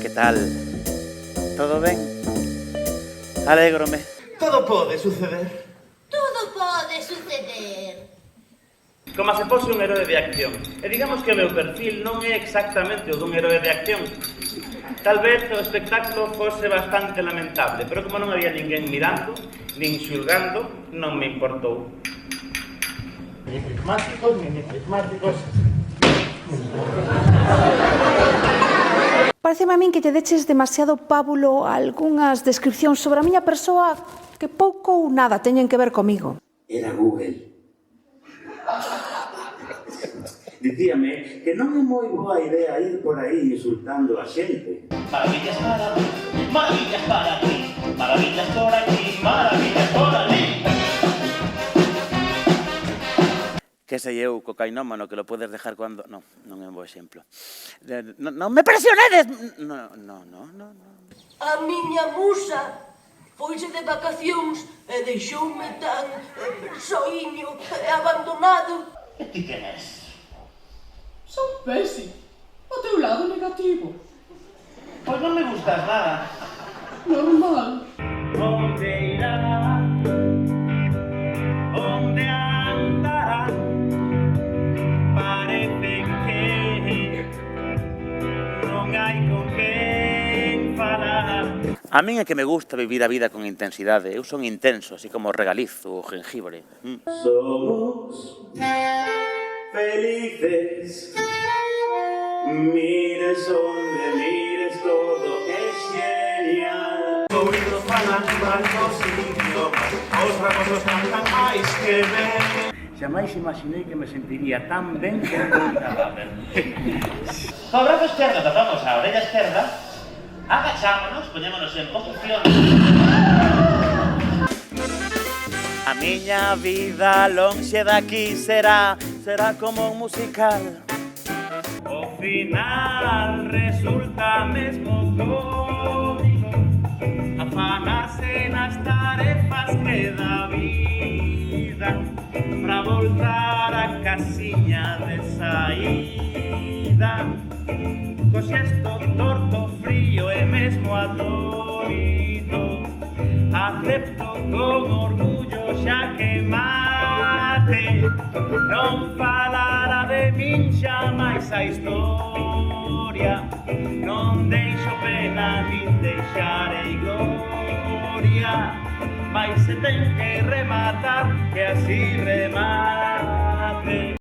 que tal? Todo ben? Alégrome. Todo pode suceder. Todo pode suceder. Como se fose un heroe de acción. E digamos que o meu perfil non é exactamente o dun heroe de acción. Tal vez o espectáculo fose bastante lamentable, pero como non había ninguén mirando, nin xulgando, non me importou. Prismáticos. Pareceme a min que lle deches demasiado pábulo a algunhas descripcións sobre a miña persoa que pouco ou nada teñen que ver comigo. Era Google. Dicíame que non é moi boa idea ir por aí insultando a xente. Maravillas para ti, maravillas para ti, maravillas por aquí, maravillas por ali. Que sei eu, cocainómano, que lo podes dejar cando... Non é un bo exemplo. Non me presionedes! Non. A miña musa foise de vacacións e deixoume tan soiño e abandonado. E ti quen és? Son Pesi, o teu lado negativo. Pois non me gustas nada. Normal. Onde irá? Onde andará? Parece que non hai con quen falar. A min é que me gusta vivir a vida con intensidade. Eu son intenso, así como regalizo o jengibre. Somos felices. Mires onde mires, todo é genial. Oídos falan varios idiomas, os raposos cantan máis que ben. Jamais imaginei que me sentiría tan ben como un cadáver. Co brazo esquerdo tapamos a orella esquerda, agachámonos, poñémonos en posición. A miña vida lonxe daqui será como un musical. O final resulta mesmo cómico, afanarse nas tarefas que da vida, pra voltar a casiña de saída, co xesto torto, frío e mesmo atónito, acepto con orgullo xa que mate, non falará de min xa máis a historia, non deixo pena nin deixarei gloria, mais se ten que rematar, que así remate.